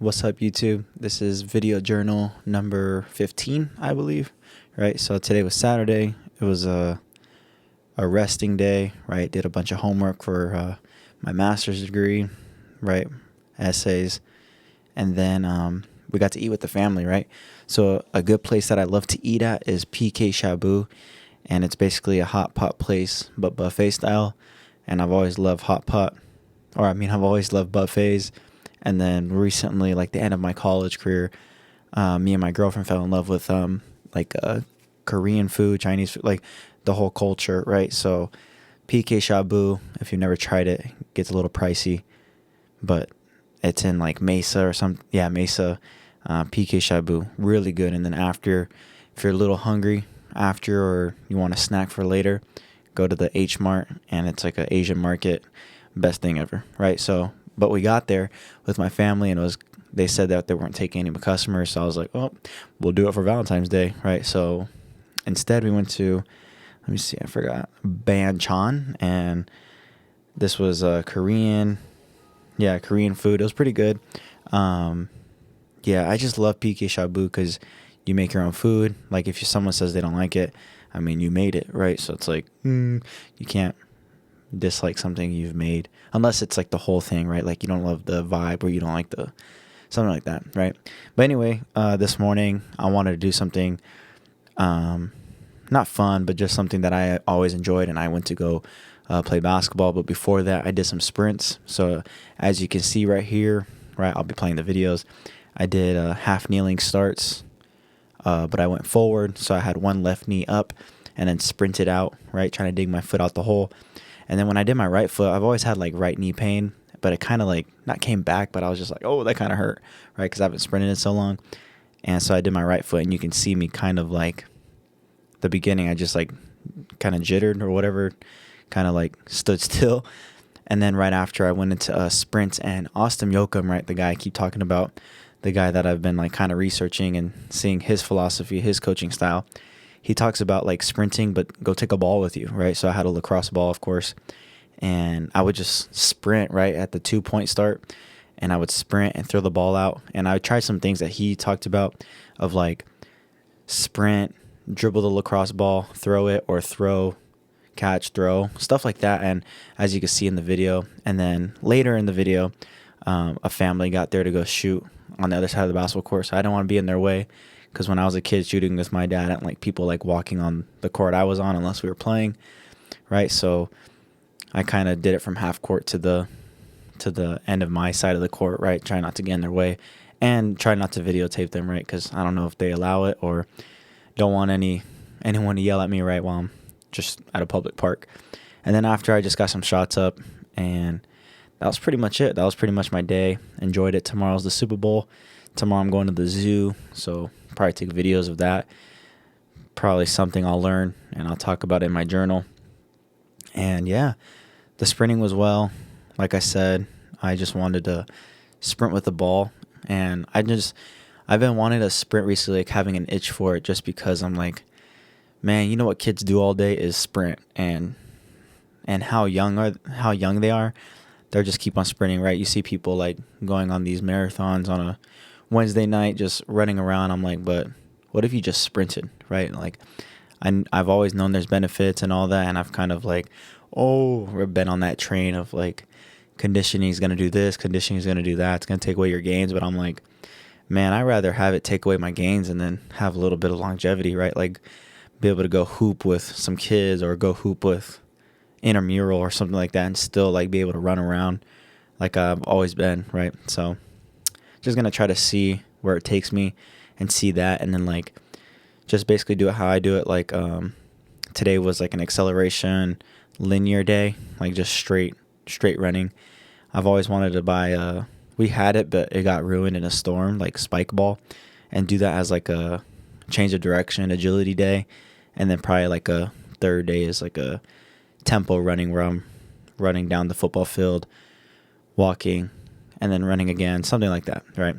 What's up, YouTube? This is video journal number 15, I believe. Right. So today was Saturday. It was a resting day. Right. Did a bunch of homework for my master's degree. Right. Essays, and then we got to eat with the family. Right. So a good place that I love to eat at is PK Shabu, and it's basically a hot pot place but buffet style. And I've always loved hot pot, I've always loved buffets. And then recently, like the end of my college career, me and my girlfriend fell in love with Korean food, Chinese food, like the whole culture, right? So PK Shabu, if you've never tried it, gets a little pricey, but it's in like Mesa or some, yeah, Mesa. PK Shabu, really good. And then after, if you're a little hungry after or you want a snack for later, go to the H Mart, and it's like an Asian market, best thing ever, right? So but we got there with my family, and they said that they weren't taking any customers. So I was like, oh, we'll do it for Valentine's Day, right? So instead we went to, let me see, I forgot, Banchan, and this was Korean food. It was pretty good. Yeah, I just love PK Shabu because you make your own food. Like if someone says they don't like it, I mean, you made it, right? So it's like, you can't dislike something you've made unless it's like the whole thing, right? Like you don't love the vibe or you don't like the something like that, right? But anyway, this morning I wanted to do something not fun, but just something that I always enjoyed, and I went to go play basketball. But before that, I did some sprints. So as you can see right here, right, I'll be playing the videos. I did half kneeling starts, but I went forward, so I had one left knee up and then sprinted out, right, trying to dig my foot out the hole. And then when I did my right foot, I've always had like right knee pain, but it kind of like not came back, but I was just like, oh, that kind of hurt, right? Because I haven't sprinted in so long. And so I did my right foot, and you can see me kind of like the beginning, I just like kind of jittered or whatever, kind of like stood still. And then right after I went into sprints, and Austin Yoakum, right, the guy I keep talking about, the guy that I've been like kind of researching and seeing his philosophy, his coaching style. He talks about like sprinting, but go take a ball with you, right? So I had a lacrosse ball, of course, and I would just sprint right at the 2-point start, and I would sprint and throw the ball out. And I would try some things that he talked about of like sprint, dribble the lacrosse ball, throw it, or throw, catch, throw, stuff like that. And as you can see in the video, and then later in the video, a family got there to go shoot on the other side of the basketball court. So I didn't want to be in their way, because when I was a kid shooting with my dad, I didn't like people like walking on the court I was on unless we were playing, right? So I kind of did it from half court to the end of my side of the court, right? Try not to get in their way, and try not to videotape them, right? Because I don't know if they allow it, or don't want anyone to yell at me, right, while I'm just at a public park. And then after, I just got some shots up, and that was pretty much it. That was pretty much my day. Enjoyed it. Tomorrow's the Super Bowl. Tomorrow I'm going to the zoo, so probably take videos of that. Probably something I'll learn, and I'll talk about it in my journal. And yeah, the sprinting was well. Like I said, I just wanted to sprint with the ball, and I've been wanting to sprint recently, like having an itch for it, just because I'm like, man, you know what kids do all day is sprint, and how young they are. They'll just keep on sprinting, right? You see people like going on these marathons on a Wednesday night, just running around. I'm like, but what if you just sprinted, right? Like, I've always known there's benefits and all that, and I've kind of like, been on that train of like, conditioning is going to do this, conditioning is going to do that, it's going to take away your gains. But I'm like, man, I'd rather have it take away my gains and then have a little bit of longevity, right? Like, be able to go hoop with some kids, or go hoop with intramural or something like that, and still like be able to run around like I've always been, right? So just gonna try to see where it takes me and see that, and then like just basically do it how I do it. Like today was like an acceleration linear day, like just straight running. I've always wanted to buy we had it, but it got ruined in a storm, like spike ball, and do that as like a change of direction agility day. And then probably like a third day is like a tempo running, where I'm running down the football field, walking, and then running again, something like that, right?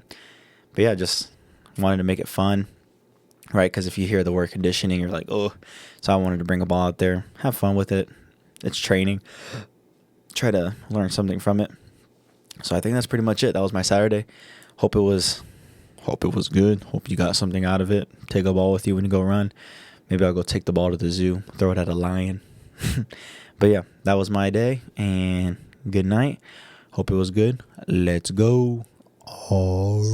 But yeah, just wanted to make it fun, right? Because if you hear the word conditioning, you're like, oh. So I wanted to bring a ball out there, have fun with it. It's training. Try to learn something from it. So I think that's pretty much it. That was my Saturday. Hope it was good. Hope you got something out of it. Take a ball with you when you go run. Maybe I'll go take the ball to the zoo, throw it at a lion. But yeah, that was my day, and good night. Hope it was good. Let's go. Oh.